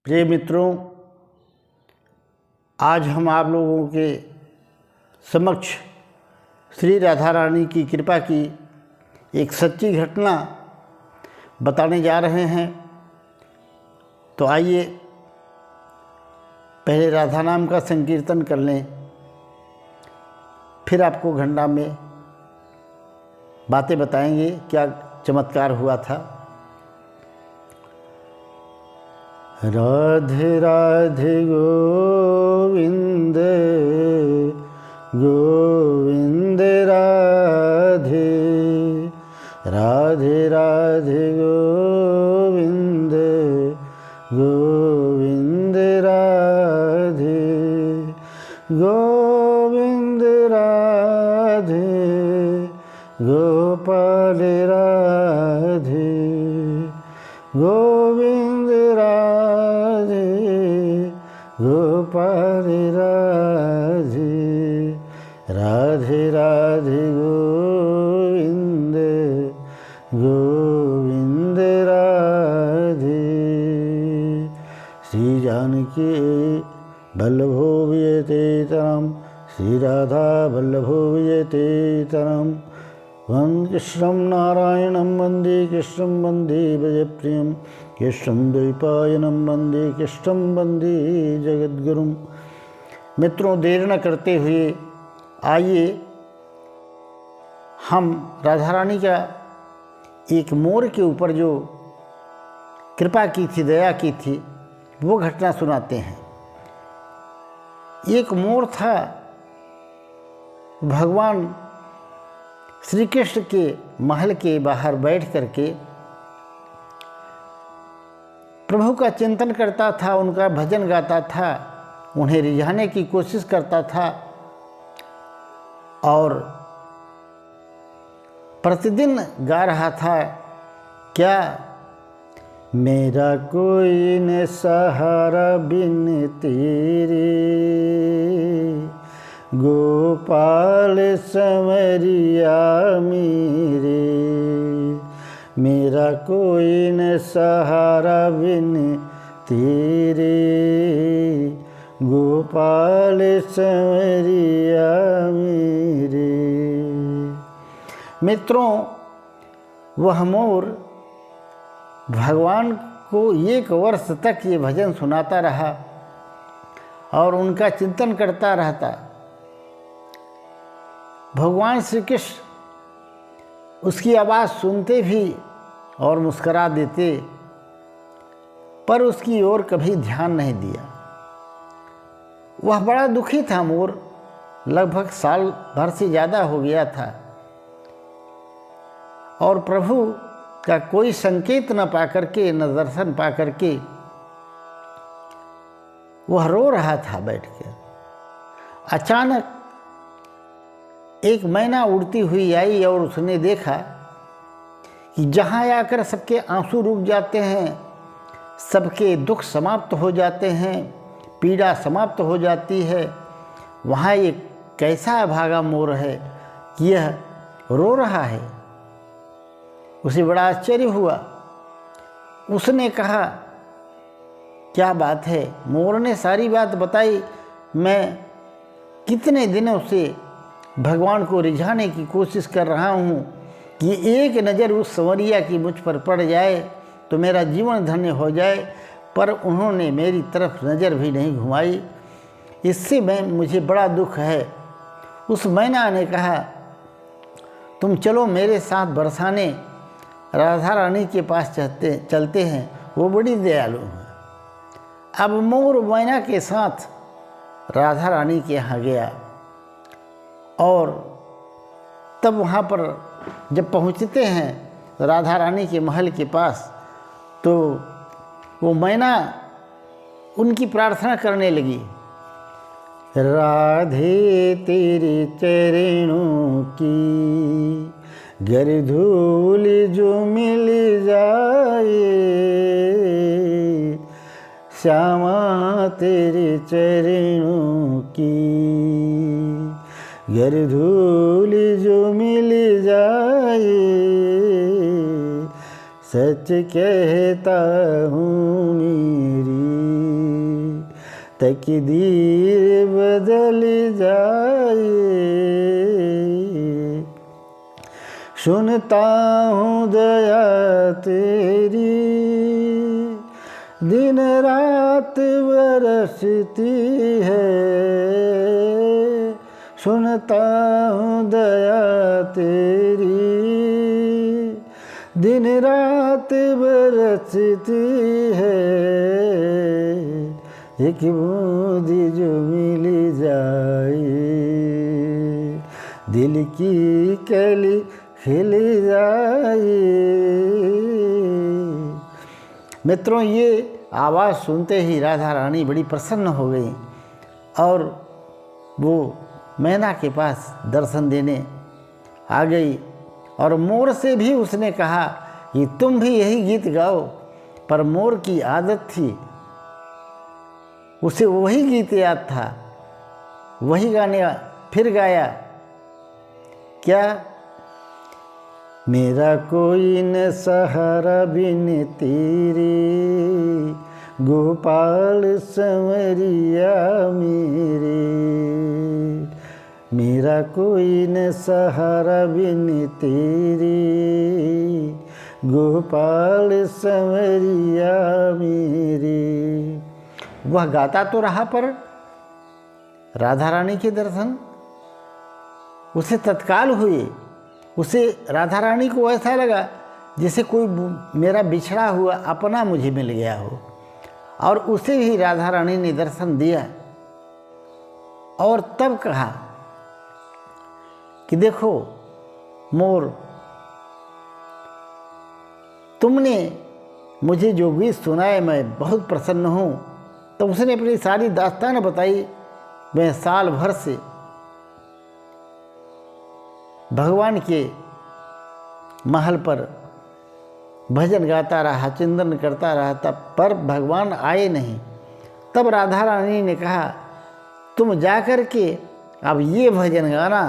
प्रिय मित्रों, आज हम आप लोगों के समक्ष श्री राधा रानी की कृपा की एक सच्ची घटना बताने जा रहे हैं। तो आइए पहले राधा नाम का संकीर्तन कर लें, फिर आपको घंटा में बातें बताएंगे क्या चमत्कार हुआ था। राधे राधे गोविंद गोविंद राधे, राधे राधे गोविंद गोविंद राधे, गोविंद राधे गोपाल राधे, गोविंद राधे गोपाल राधे, राधे राधे गोविंद गोविंद राधे। श्री जानकी वल्लभो विजयतेतरम, श्री राधा वल्लभो विजयतेतरम। कृष्णं नारायणं वन्दे, कृष्णं वन्दे भजप्रियं, कृष्णं द्वैपायनं वन्दे, कृष्णं वन्दे जगद्गुरुं। मित्रों, देर न करते हुए आइए हम राधा रानी का एक मोर के ऊपर जो कृपा की थी, दया की थी, वो घटना सुनाते हैं। एक मोर था, भगवान श्री कृष्ण के महल के बाहर बैठ करके प्रभु का चिंतन करता था, उनका भजन गाता था, उन्हें रिझाने की कोशिश करता था और प्रतिदिन गा रहा था, क्या मेरा कोई न सहारा बिन तेरे, गोपाल संवरिया मेरे, मेरा कोई न सहारा बिन तेरे, गोपाल संवरिया मेरे। मित्रों, वह मोर भगवान को 1 वर्ष तक ये भजन सुनाता रहा और उनका चिंतन करता रहता। भगवान श्री कृष्ण उसकी आवाज़ सुनते भी और मुस्करा देते, पर उसकी ओर कभी ध्यान नहीं दिया। वह बड़ा दुखी था मोर, लगभग साल भर से ज़्यादा हो गया था और प्रभु का कोई संकेत न पा करके, न दर्शन पा करके वह रो रहा था बैठकर। अचानक एक मैना उड़ती हुई आई और उसने देखा कि जहाँ आकर सबके आंसू रुक जाते हैं, सबके दुख समाप्त हो जाते हैं, पीड़ा समाप्त हो जाती है, वहाँ एक कैसा भागा मोर है कि यह रो रहा है। उसे बड़ा आश्चर्य हुआ। उसने कहा, क्या बात है? मोर ने सारी बात बताई। मैं कितने दिनों से भगवान को रिझाने की कोशिश कर रहा हूँ कि एक नज़र उस संवरिया की मुझ पर पड़ जाए तो मेरा जीवन धन्य हो जाए, पर उन्होंने मेरी तरफ नज़र भी नहीं घुमाई। इससे मुझे बड़ा दुख है। उस मैना ने कहा, तुम चलो मेरे साथ बरसाने राधा रानी के पास चलते हैं, वो बड़ी दयालु है। अब मोर मैना के साथ राधा रानी के यहाँ गया और तब वहाँ पर जब पहुँचते हैं राधा रानी के महल के पास, तो वो मैना उनकी प्रार्थना करने लगी, राधे तेरे चरणों की गर धूल जो मिल जाए, श्यामा तेरे चरणों की गर धूल जो मिल जाए, सच कहता हूँ मेरी तकदीर बदल जाए। सुनता हूँ दया तेरी दिन रात बरसती है। सुनता हूँ दया तेरी दिन रात बरसती है। एक बूंद जो मिल जाए दिल की कली खिल जाए। मित्रों, ये आवाज़ सुनते ही राधा रानी बड़ी प्रसन्न हो गई और वो मैना के पास दर्शन देने आ गई। और मोर से भी उसने कहा कि तुम भी यही गीत गाओ। पर मोर की आदत थी, उसे वही गीत याद था, वही गाने फिर गाया। क्या? मेरा कोई न सहारा बिन तेरे गोपाल संवरिया मेरे। मेरा कोई न सहारा बिन तेरे गोपाल संवरिया मेरे। वह गाता तो रहा, पर राधा रानी के दर्शन उसे तत्काल हुए। उसे राधा रानी को ऐसा लगा जैसे कोई मेरा बिछड़ा हुआ अपना मुझे मिल गया हो। और उसे ही राधा रानी ने दर्शन दिया और तब कहा कि देखो मोर, तुमने मुझे जो गीत सुनाए मैं बहुत प्रसन्न हूँ। तो उसने अपनी सारी दास्तान बताई। मैं साल भर से भगवान के महल पर भजन गाता रहा, चिंतन करता रहा, तब पर भगवान आए नहीं। तब राधा रानी ने कहा तुम जाकर के अब ये भजन गाना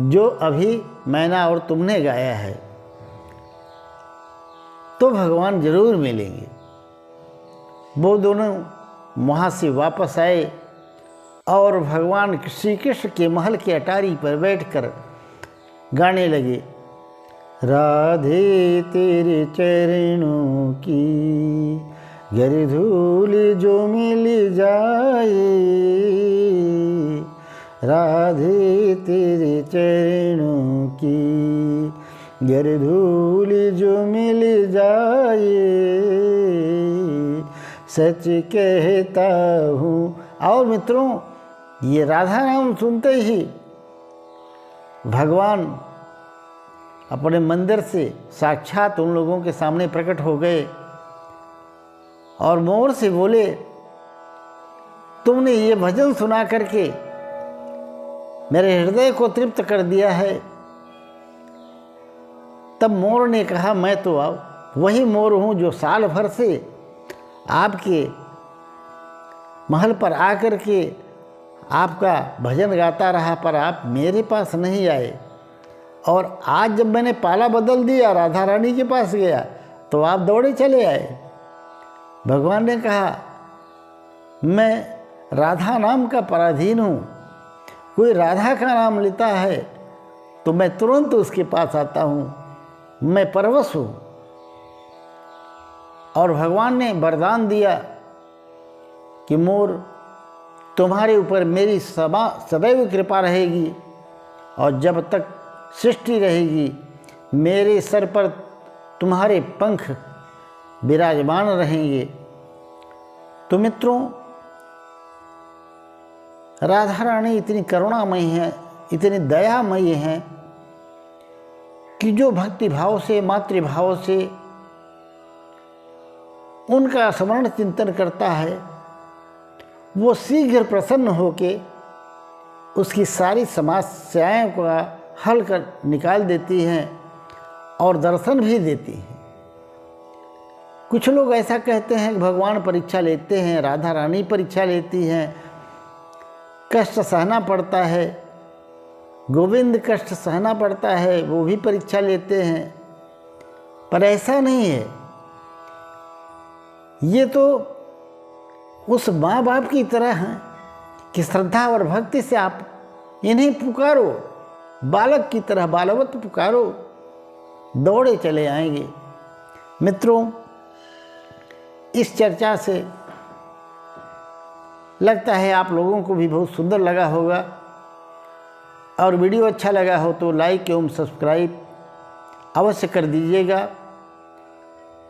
जो अभी मैना और तुमने गाया है, तो भगवान जरूर मिलेंगे। वो दोनों वहाँ से वापस आए और भगवान श्री कृष्ण के महल के अटारी पर बैठकर गाने लगे। राधे तेरे चरणों की गर धूल जो मिल जाए। राधे तेरे चरणों की गर धूल जो मिल जाए। सच कहता हूँ। और मित्रों, ये राधा नाम सुनते ही भगवान अपने मंदिर से साक्षात उन लोगों के सामने प्रकट हो गए और मोर से बोले तुमने ये भजन सुना करके मेरे हृदय को तृप्त कर दिया है। तब मोर ने कहा मैं तो वही मोर हूँ जो साल भर से आपके महल पर आकर के आपका भजन गाता रहा, पर आप मेरे पास नहीं आए। और आज जब मैंने पाला बदल दिया, राधा रानी के पास गया, तो आप दौड़े चले आए। भगवान ने कहा मैं राधा नाम का पराधीन हूँ। कोई राधा का नाम लेता है तो मैं तुरंत उसके पास आता हूँ, मैं परवश हूँ। और भगवान ने वरदान दिया कि मोर, तुम्हारे ऊपर मेरी सदैव कृपा रहेगी और जब तक सृष्टि रहेगी मेरे सर पर तुम्हारे पंख विराजमान रहेंगे। तो मित्रों, राधा रानी इतनी करुणामयी हैं, इतनी दयामयी हैं कि जो भक्ति भाव से, मातृभाव से उनका स्मरण चिंतन करता है, वो शीघ्र प्रसन्न होके उसकी सारी समस्याओं का हल कर निकाल देती हैं और दर्शन भी देती हैं। कुछ लोग ऐसा कहते हैं कि भगवान परीक्षा लेते हैं, राधा रानी परीक्षा लेती हैं, कष्ट सहना पड़ता है, गोविंद कष्ट सहना पड़ता है, वो भी परीक्षा लेते हैं। पर ऐसा नहीं है। ये तो उस माँ बाप की तरह हैं कि श्रद्धा और भक्ति से आप इन्हें पुकारो, बालक की तरह बालवत पुकारो, दौड़े चले आएंगे। मित्रों, इस चर्चा से लगता है आप लोगों को भी बहुत सुंदर लगा होगा, और वीडियो अच्छा लगा हो तो लाइक एवं सब्सक्राइब अवश्य कर दीजिएगा,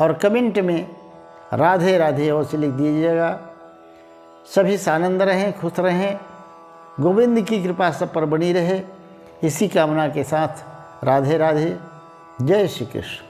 और कमेंट में राधे राधे अवश्य लिख दीजिएगा। सभी सानंद रहें, खुश रहें, गोविंद की कृपा सब पर बनी रहे, इसी कामना के साथ राधे राधे। जय श्री कृष्ण।